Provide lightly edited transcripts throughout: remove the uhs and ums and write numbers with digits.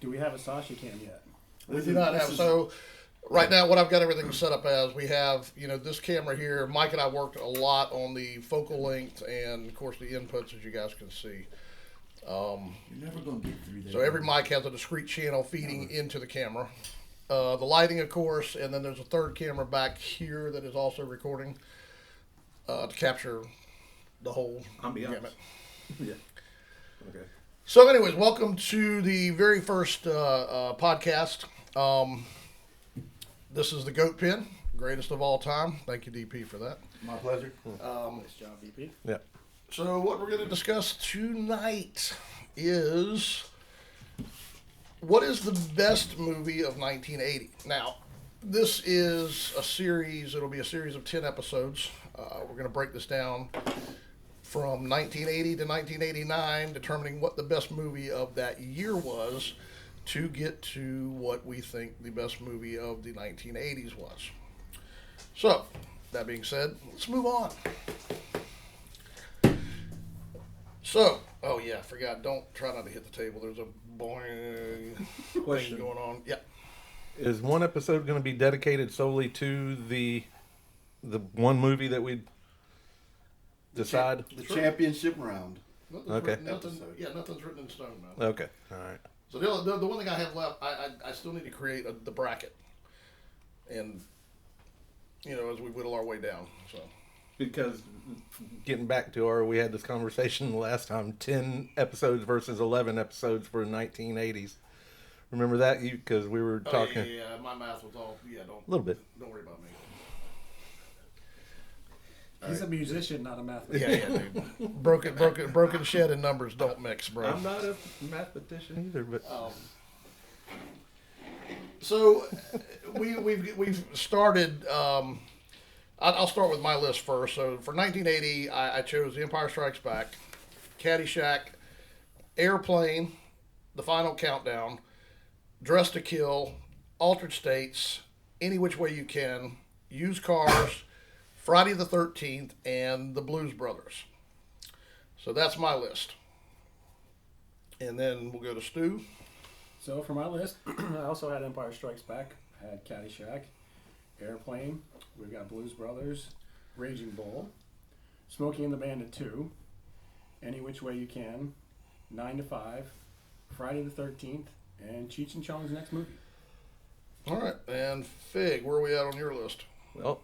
Do we have a Sasha cam yet? We do not have. So right now, what I've got everything set up as, we have, this camera here. Mike and I worked a lot on the focal length and, of course, the inputs, as you guys can see. You're never going to get through that. So every mic has a discrete channel feeding into the camera. The lighting, of course, and then there's a third camera back here that is also recording to capture the whole gamut. Yeah. Okay. So anyways, welcome to the very first podcast. This is the GoatPen, greatest of all time. Thank you, DP, for that. My pleasure. Nice job, VP. Yeah. So what we're going to discuss tonight is what is the best movie of 1980. Now, this is a series. It'll be a series of 10 episodes. We're going to break this down from 1980 to 1989, determining what the best movie of that year was to get to what we think the best movie of the 1980s was. So, that being said, let's move on. So, oh yeah, I forgot. Don't try not to hit the table. There's a boing thing going on. Yeah. Is one episode going to be dedicated solely to the one movie that we decide? The championship round. Nothing's Okay. Nothing's written in stone, man. Okay. All right. So the one thing I have left, I still need to create the bracket, and as we whittle our way down. So Because getting back to we had this conversation last time, 10 episodes versus 11 episodes for 1980s. Remember that? Because we were talking. Yeah, my math was all. Yeah, A little bit. Don't worry about me. He's a musician, not a mathematician. Yeah, dude. broken shed and numbers don't mix, bro. I'm not a mathematician either, but So we've started. I'll start with my list first. So for 1980, I chose The Empire Strikes Back, Caddyshack, Airplane, The Final Countdown, Dress to Kill, Altered States, Any Which Way You Can, Used Cars, Friday the 13th, and The Blues Brothers. So that's my list. And then we'll go to Stu. So for my list, I also had Empire Strikes Back, I had Caddyshack, Airplane, we've got Blues Brothers, Raging Bull, Smokey and the Bandit 2, Any Which Way You Can, 9 to 5, Friday the 13th, and Cheech and Chong's next movie. All right. And Fig, where are we at on your list? well,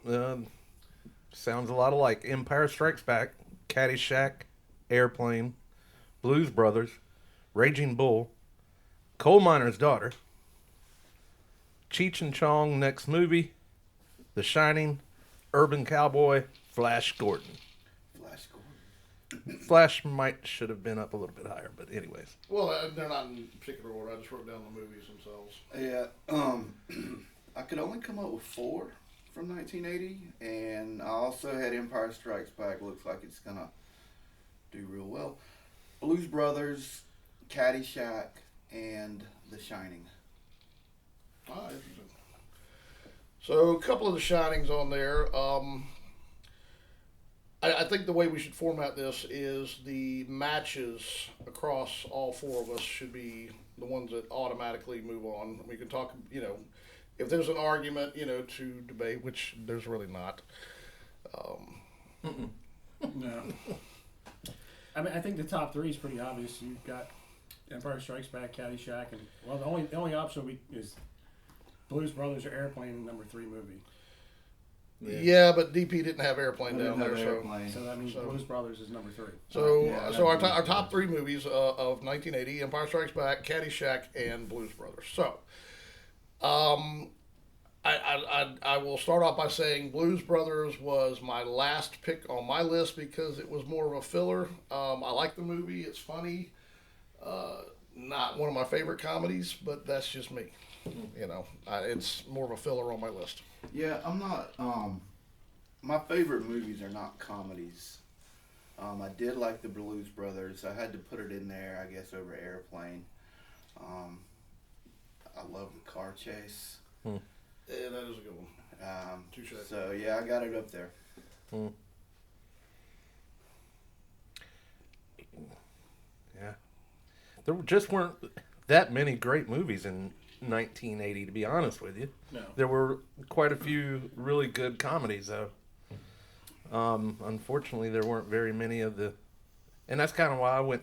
sounds a lot alike. Empire Strikes Back, Caddyshack, Airplane, Blues Brothers, Raging Bull, Coal Miner's Daughter, Cheech and Chong next movie, The Shining, Urban Cowboy, Flash Gordon. Flash Gordon. Flash should have been up a little bit higher, but anyways. Well, they're not in particular order. I just wrote down the movies themselves. Yeah. I could only come up with 4 from 1980, and I also had Empire Strikes Back. Looks like it's gonna do real well. Blues Brothers, Caddyshack, and The Shining. Ah, interesting. So a couple of the Shinings on there. I think the way we should format this is the matches across all 4 of us should be the ones that automatically move on. We can talk, if there's an argument, to debate, which there's really not. No. I mean, I think the top 3 is pretty obvious. You've got Empire Strikes Back, Caddyshack, and the only option is Blues Brothers or Airplane, number 3 movie. Yeah, but DP didn't have Airplane down there, So that means Blues Brothers is number 3. So our top 3 movies of 1980: Empire Strikes Back, Caddyshack, and Blues Brothers. So, I will start off by saying Blues Brothers was my last pick on my list because it was more of a filler. I like the movie; it's funny. Not one of my favorite comedies, but that's just me. It's more of a filler on my list. Yeah, I'm not. My favorite movies are not comedies. I did like the Blues Brothers. I had to put it in there, I guess, over Airplane. I love the car chase. Yeah, that is a good one. Touche. So yeah, I got it up there. Yeah. There just weren't that many great movies in 1980, to be honest with you. No. There were quite a few really good comedies, though. Unfortunately, there weren't very many of the... And that's kind of why I went,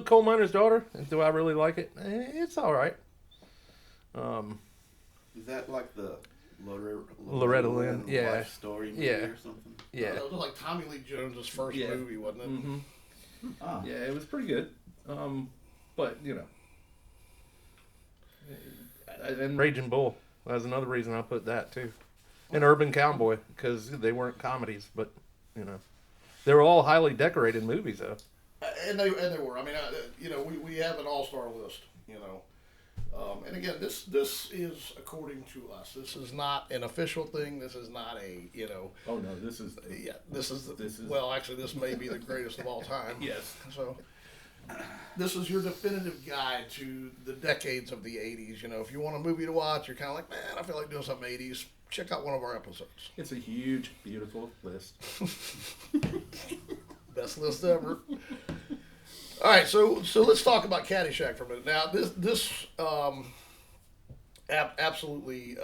Coal Miner's Daughter, do I really like it? It's all right. Is that like the Loretta Lynn, yeah. life story movie Yeah. or something? Yeah. It was like Tommy Lee Jones's first Yeah. movie, wasn't it? Mm-hmm. Ah. Yeah, it was pretty good. But, and Raging Bull. That was another reason I put that, too. And Urban Cowboy, because they weren't comedies, but, they were all highly decorated movies, though. And they were. I mean, we have an all-star list, and again, this is according to us. This is not an official thing. This is not a, Oh no, this is well, actually, this may be the greatest of all time. yes. So, this is your definitive guide to the decades of the 80s. If you want a movie to watch, you're kind of like, man, I feel like doing something 80s. Check out one of our episodes. It's a huge, beautiful list. Best list ever. All right, so let's talk about Caddyshack for a minute. Now, this absolutely,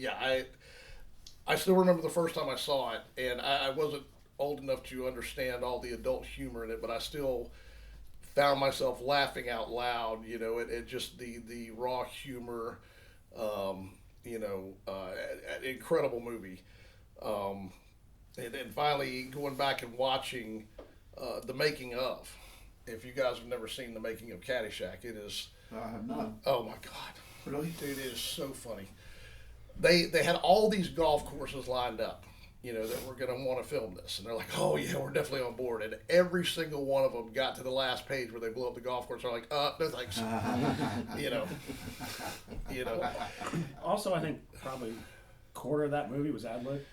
I still remember the first time I saw it, and I wasn't old enough to understand all the adult humor in it, but I still found myself laughing out loud, at just the raw humor, incredible movie. And finally going back and watching the making of. If you guys have never seen the making of Caddyshack, it is. I have not. Oh my God! Really? Dude, it is so funny. They had all these golf courses lined up, that were going to want to film this, and they're like, "Oh yeah, we're definitely on board." And every single one of them got to the last page where they blow up the golf course. They're like, "No thanks." Also, I think probably quarter of that movie was ad-lib.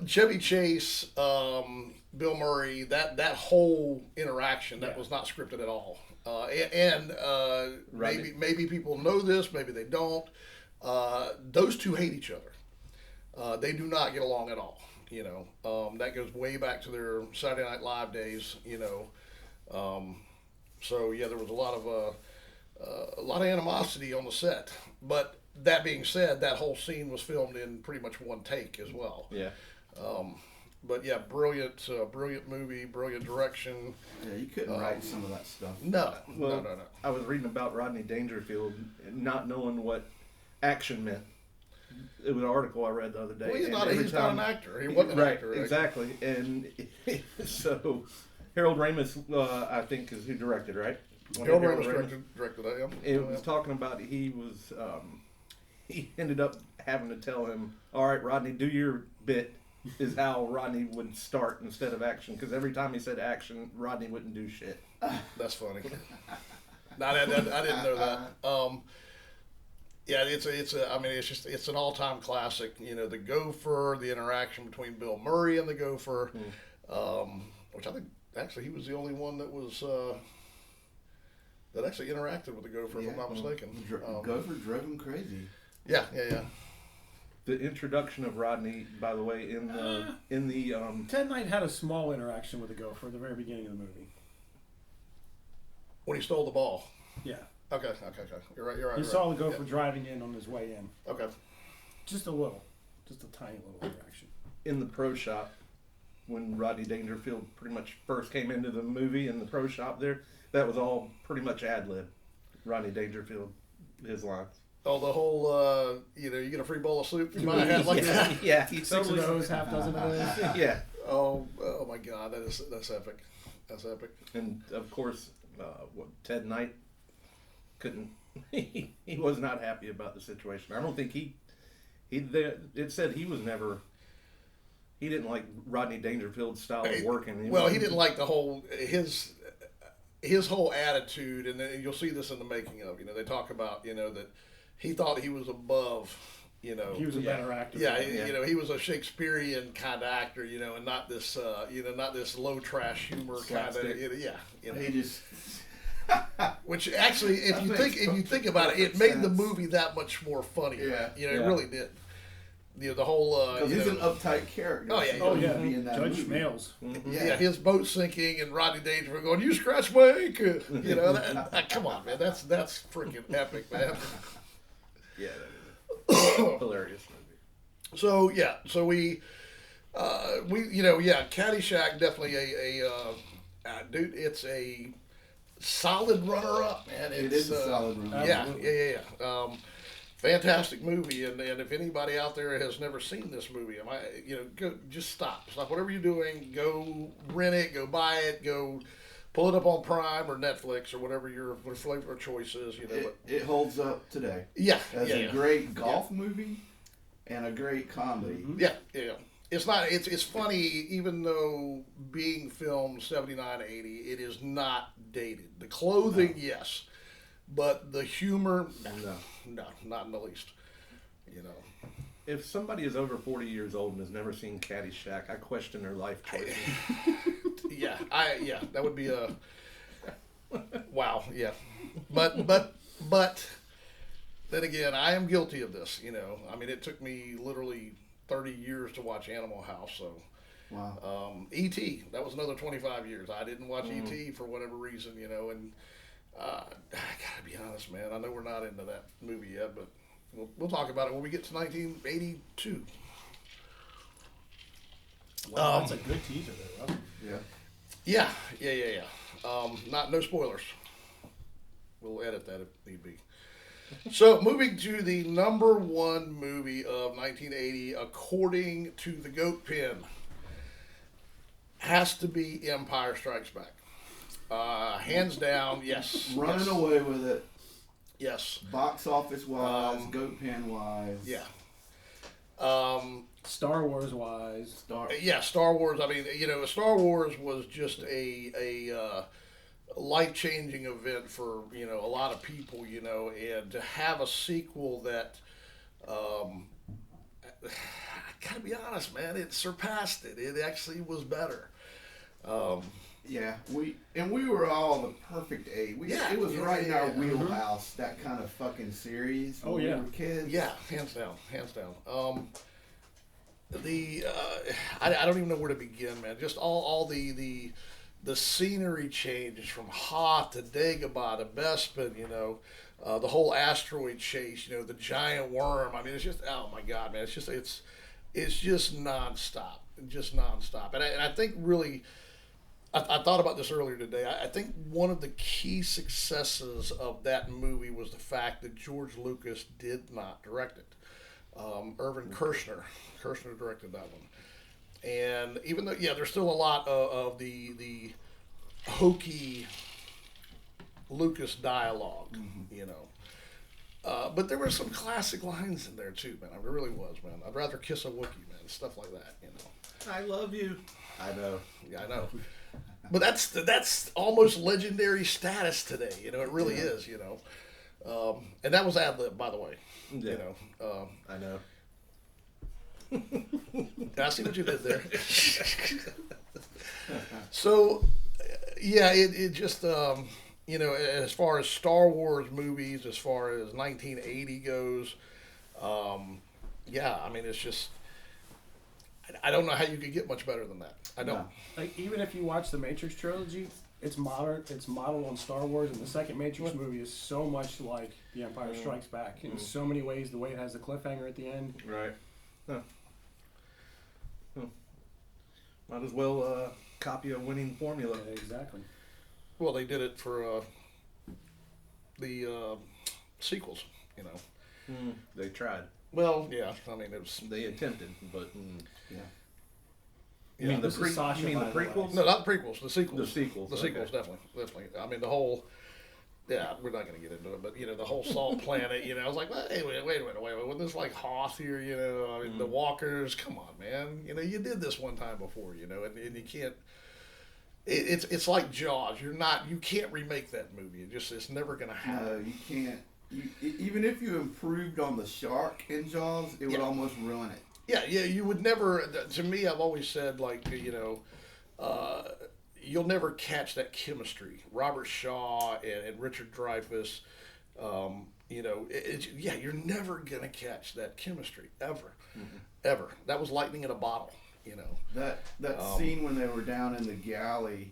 Chevy Chase, Bill Murray, that whole interaction that Yeah. was not scripted at all. Maybe people know this, maybe they don't. Those two hate each other. They do not get along at all. That goes way back to their Saturday Night Live days. So yeah, there was a lot of animosity on the set. But that being said, that whole scene was filmed in pretty much one take as well. Yeah. But yeah, brilliant movie, brilliant direction. Yeah, you couldn't write some of that stuff. No. I was reading about Rodney Dangerfield and not knowing what action meant. It was an article I read the other day. Well, he's and not every an time- actor. He wasn't an right, actor. Right? exactly. And so Harold Ramis, I think, is who directed, right? Harold Ramis directed that. Yeah. It was talking about he ended up having to tell him, all right, Rodney, do your bit, is how Rodney would start instead of action, because every time he said action, Rodney wouldn't do shit. That's funny. I didn't know that. Yeah, it's an all-time classic. The Gopher, the interaction between Bill Murray and the Gopher, which I think actually he was the only one that was that actually interacted with the Gopher, if I'm not mistaken. Gopher drove him crazy. Yeah. The introduction of Rodney, by the way, in the Ted Knight had a small interaction with the gopher at the very beginning of the movie. When he stole the ball. Yeah. Okay. You're right. He saw the gopher driving in on his way in. Okay. Just a little. Just a tiny little interaction. in the pro shop when Rodney Dangerfield pretty much first came into the movie in the pro shop there. That was all pretty much ad lib. Rodney Dangerfield, his lines. Oh, the whole, you get a free bowl of soup. You might have had like that. Yeah, he Six of totally. those, half dozen of those. Yeah, Oh my God, that's epic. That's epic. and of course, Ted Knight couldn't. He was not happy about the situation. I don't think it said he was never. He didn't like Rodney Dangerfield's style of working. Well, he didn't like the whole his whole attitude, and then you'll see this in the making of. They talk about that he thought he was above. He was a better actor. Yeah, he was a Shakespearean kind of actor, and not this, not this low trash humor kind of, Slapstick. He just which actually, if you think about it, it made the movie that much more funny. Yeah. It really did. the whole Because he's an uptight character. Oh, yeah. He Oh needs yeah, to be in that Judge movie. Schmales. yeah, his boat sinking and Rodney Dangerfield going, "You scratch my ankle," you know. Come on, man, that's freaking epic, man. Yeah, that is a hilarious movie. So yeah, so we Caddyshack definitely dude, it's a solid runner-up, man. It is a solid runner-up. Yeah. Fantastic movie, and if anybody out there has never seen this movie, go just stop whatever you're doing, go rent it, go buy it, go pull it up on Prime or Netflix or whatever your flavor of choice is. It holds up today. Yeah, As a great golf movie and a great comedy. Yeah. It's not. It's funny, even though being filmed 79 to 80, it is not dated. The clothing, yes, but the humor, no, not in the least. If somebody is over 40 years old and has never seen Caddyshack, I question their life choices. Yeah, that would be a wow. Yeah, but then again, I am guilty of this. I mean, it took me literally 30 years to watch Animal House. So, Wow. E.T. That was another 25 years. I didn't watch E.T. for whatever reason, and I gotta be honest, man. I know we're not into that movie yet, but we'll talk about it when we get to 1982. Wow, that's a good teaser there, Russ. Yeah. Yeah. No spoilers. We'll edit that if need be. So, moving to the number one movie of 1980, according to the GoatPen, has to be Empire Strikes Back. Hands down, yes. Running away with it. Yes. Box office wise, GoatPen wise. Yeah. Star Wars wise, Star Wars. I mean, Star Wars was just a life-changing event for a lot of people, and to have a sequel that I gotta be honest, man, it surpassed it. It actually was better. Yeah, we were all the perfect age. It was right in our wheelhouse. That kind of fucking series. When we were kids. Yeah, hands down. I don't even know where to begin, man. Just all the scenery changes from Hoth to Dagobah to Bespin, the whole asteroid chase, the giant worm. I mean, it's just, oh my God, man, it's just nonstop, and I think really, I thought about this earlier today. I think one of the key successes of that movie was the fact that George Lucas did not direct it. Irvin Kershner directed that one. And even though, there's still a lot of the hokey Lucas dialogue, but there were some classic lines in there too, man. It really was, man. I'd rather kiss a Wookiee, man. Stuff like that, I love you. I know. Yeah, I know. But that's almost legendary status today. It really is. And that was ad lib, by the way. Yeah. I know. I see what you did there. So, it just, as far as Star Wars movies, as far as 1980 goes, I mean, it's just, I don't know how you could get much better than that. I don't. No. Like, even if you watch the Matrix trilogy, it's modern. It's modeled on Star Wars, and the second Matrix movie is so much like The Empire Strikes Back in so many ways. The way it has the cliffhanger at the end. Right. Huh. Might as well copy a winning formula. Yeah, exactly. Well, they did it for the sequels, They tried. Well, yeah, I mean, it was... They attempted, but Yeah. you mean the This is Sasha, you mean the by the way. prequels? No, not the prequels, the sequels. The sequels, The sequels, okay. definitely. I mean, the whole... Yeah, we're not going to get into it, but, the whole Salt Planet, I was like, well, hey, wait a minute, wasn't this like Hoth here, I mean, the Walkers, come on, man. You did this one time before, and you can't... It's like Jaws. You can't remake that movie. It's never going to happen. No, you can't. Even if you improved on the shark in Jaws, it would almost ruin it. Yeah, you would never. To me, I've always said, like, you'll never catch that chemistry. Robert Shaw and Richard Dreyfuss, You know, yeah, you're never gonna catch that chemistry ever. That was lightning in a bottle. You know, That scene when they were down in the galley,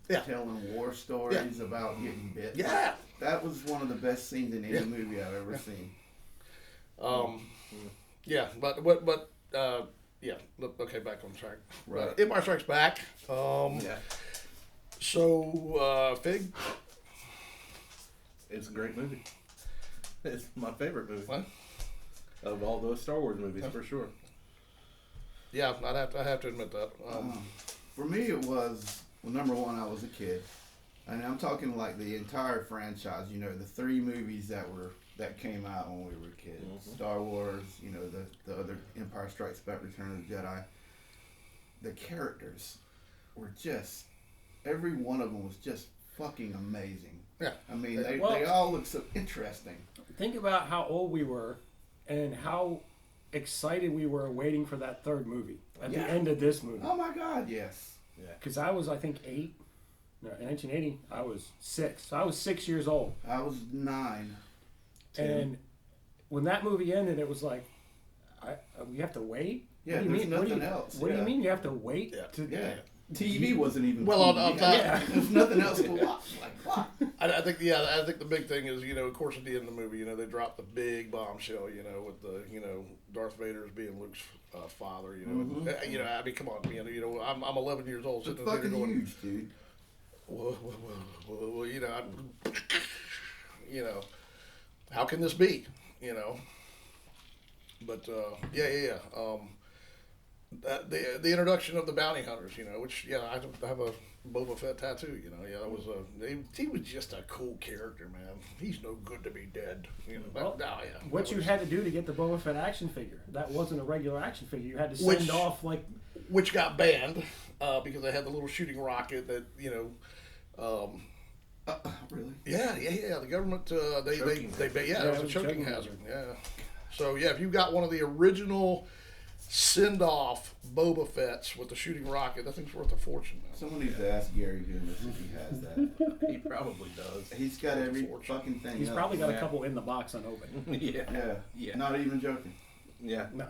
Yeah. telling war stories about getting bit. yeah. That was one of the best scenes in any movie I've ever seen. Yeah, yeah. Okay, back on track. Right. Empire Strikes Back. Yeah. So, Fig. It's a great movie. It's my favorite movie What? of all those Star Wars movies, for sure. Yeah, I have to admit that. For me, it was, well, number one, I was a kid. And I'm talking like the entire franchise, you know, the 3 movies that came out when we were kids. Star Wars, you know, the other Empire Strikes Back, Return of the Jedi. The characters were just, every one of them was just fucking amazing. Yeah. I mean, they Well- all look so interesting. Think about how old we were and how excited we were waiting for that third movie at the Yeah. end of this movie. Oh my God, yes. Because I was, I think, 8. No, in 1980, I was 6. So I was 6 years old. I was 9. And when that movie ended, it was like, we have to wait? Yeah, What do you there's mean? nothing else. What do you Yeah. mean you have to wait? Yeah. To, Yeah. TV wasn't even. Well, on TV. top- Yeah. There's nothing else to watch. Like what? I think the big thing is, you know, of course at the end of the movie, you know, they dropped the big bombshell, you know, with the, you know, Darth Vader as being Luke's father, you know. You know, I mean, come on, man, you know, I'm 11 years old, It's sitting there fucking going, huge, dude. well, you know, you know, how can this be, you know? But yeah. The introduction of the bounty hunters, you know, which I have a Boba Fett tattoo, you know. Yeah, that was he was just a cool character, man. He's no good to be dead, you know. Well, yeah. what you had to do to get the Boba Fett action figure. That wasn't a regular action figure. You had to send Which- off, like, which got banned because they had the little shooting rocket that, you know. Really? Yeah. The government it was a choking hazard. Yeah. So yeah, if you got one of the original send-off Boba Fett's with the shooting rocket, that thing's worth a fortune now. Someone needs to ask Gary Dumas if he has that. He probably does. He's got every Fortune. fucking thing. he's up. probably got a Yeah. couple in the box unopened. Yeah. Yeah. Not even joking. Yeah. No.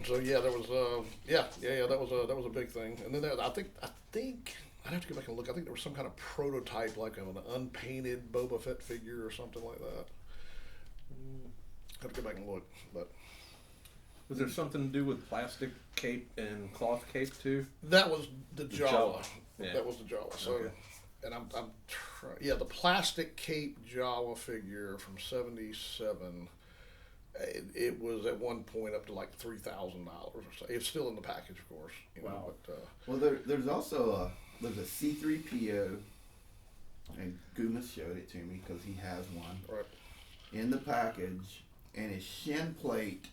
So yeah, there was that was a big thing. And then I think I'd have to go back and look. I think there was some kind of prototype, like of an unpainted Boba Fett figure or something like that. I have to go back and look, but Was there something to do with plastic cape and cloth cape too? that was the Jawa. Jawa. Yeah. That was the Jawa. So, Okay. and I'm the plastic cape Jawa figure from '77. It was at one point up to like $3,000 or so. It's still in the package, of course. You know, Wow. Well, there's also there's a C3PO, and Gumas showed it to me because he has one right. in the package, and his shin plate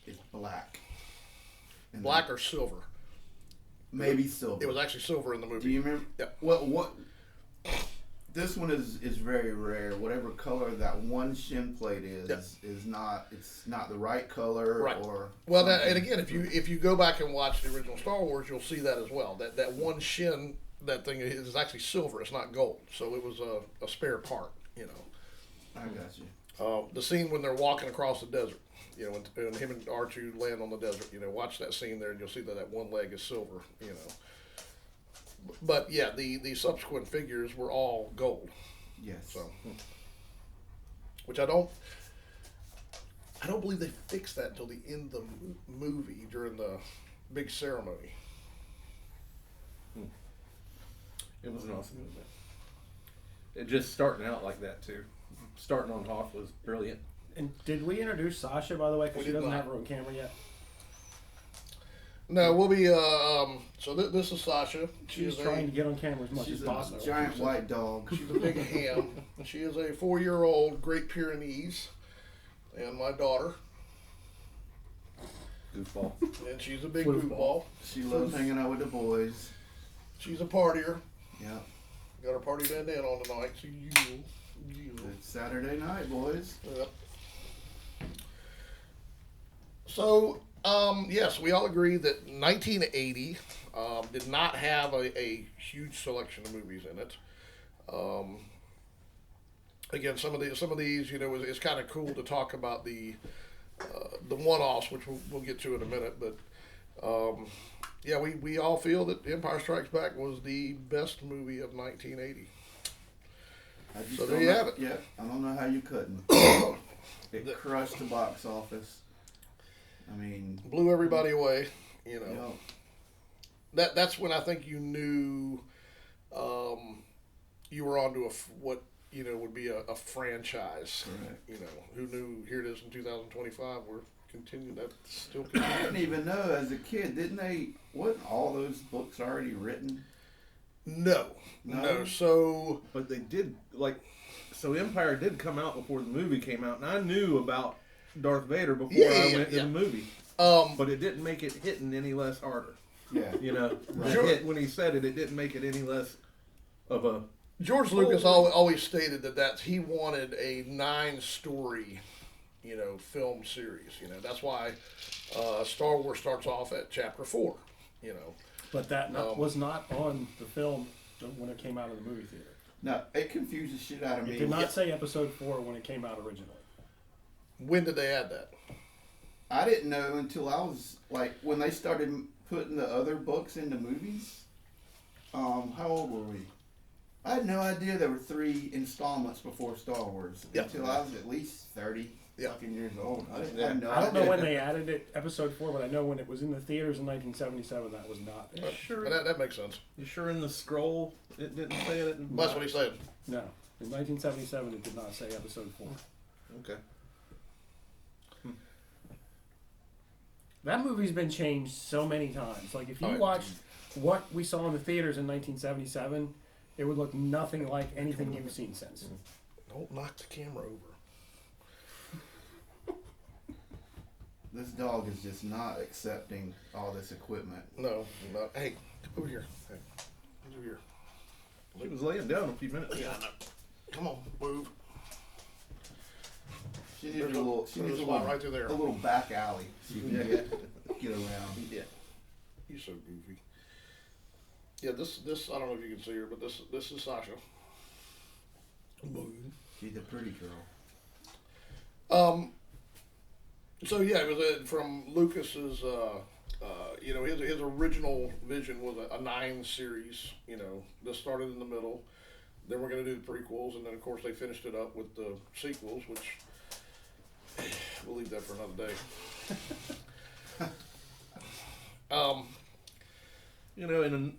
is black. And Black or silver. maybe silver. It was actually silver in the Do movie. you remember? Yeah. What? This one is very rare. Whatever color that one shin plate is Yeah. is not. It's not the right color. Right. Or Well, something. and again, if you go back and watch the original Star Wars, you'll see that as well. That one shin, that thing is actually silver. It's not gold. So it was a spare part. You know. I got you. The scene when they're walking across the desert, you know, when him and R2 land on the desert, you know, watch that scene there and you'll see that one leg is silver, you know. But yeah, the subsequent figures were all gold, Yes. so. Which I don't believe they fixed that until the end of the movie during the big ceremony. It was an awesome movie. It just starting out like that too. Starting on Hoth was brilliant. And did we introduce Sasha, by the way? We Because she did doesn't not. have her own camera yet. No, we'll be, so this is Sasha. She's trying to get on camera as much She's as possible. a giant white dog. She's a big ham. She is a 4-year-old Great Pyrenees, and my daughter, Goofball. and she's a big Foosball. goofball. She loves hanging out with the boys. She's a partier. Yeah. Got her party bandana on tonight. So you. It's Saturday night, boys. Yep. So, yes, we all agree that 1980 did not have a huge selection of movies in it. Again, some of these, you know, it's kind of cool to talk about the one-offs, which we'll get to in a minute. But yeah, we all feel that Empire Strikes Back was the best movie of 1980. So there you have it. Yeah, I don't know how you couldn't. It crushed the box office. I mean, Blew everybody away. You know, you know, that's when I think you knew you were onto what you know would be a franchise. correct. You know, who knew? Here it is in 2025. We're continuing that still. I Continuing. didn't even know as a kid, didn't they? Wasn't all those books already written? No. So But they did so Empire did come out before the movie came out, and I knew about Darth Vader before I went to the movie. But it didn't make it hitting any less harder. Yeah. You know, the Sure. hit when he said it, it didn't make it any less of a. George Lucas always stated that he wanted a 9-story, you know, film series. You know, that's why Star Wars starts off at Chapter 4. You know, But that was not on the film when it came out of the movie theater. No, it confused the shit out of It me. did not say episode 4 when it came out originally. when did they add that? I didn't know until I was like when they started putting the other books into movies. How old were we? I had no idea there were 3 installments before Star Wars Yeah. until I was at least 30 Yeah. fucking years old. I didn't Yeah. have no I don't know idea. when they added it, episode 4, but I know when it was in the theaters in 1977, that was not there. Sure. That makes sense. You sure in the scroll it didn't say it? That's what he said. No. In 1977, it did not say episode 4. Okay. That movie's been changed so many times. Like, if you Oh, yeah. watch what we saw in the theaters in 1977, it would look nothing like anything you've seen since. Don't knock the camera over. This dog is just not accepting all this equipment. No. Hey, over here. Hey, over here. She was laying down a few minutes ago. Yeah, I know. Come on, move. She needs a little. She There's needs a a spot little, right through there. a little back alley. So you can Yeah. get around. Yeah. You're so goofy. Yeah, this I don't know if you can see her, but this is Sasha. She's a pretty girl. So yeah, it was from Lucas's. You know, his original vision was a 9 series. You know, this started in the middle. Then we're going to do the prequels, and then of course they finished it up with the sequels, which we'll leave that for another day. You know, and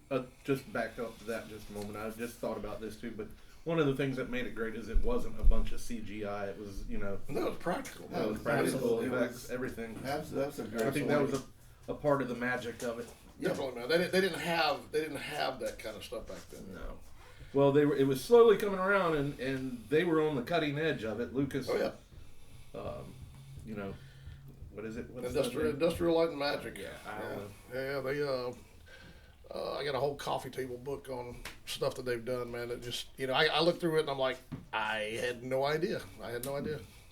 just back up to that just a moment. I just thought about this too, but one of the things that made it great is it wasn't a bunch of CGI. It was, you know, No, it's practical. No, it was practical it effects, was- everything. That's a great. I think that was a part of the magic of it. Definitely, man. They didn't have that kind of stuff back then. No. Well, it was slowly coming around, and they were on the cutting edge of it. Lucas, Oh yeah, you know, what is it? What's that name? industrial light and magic. Yeah, I don't know. Yeah, they I got a whole coffee table book on stuff that they've done, man. It just, you know, I looked through it and I'm like, I had no idea.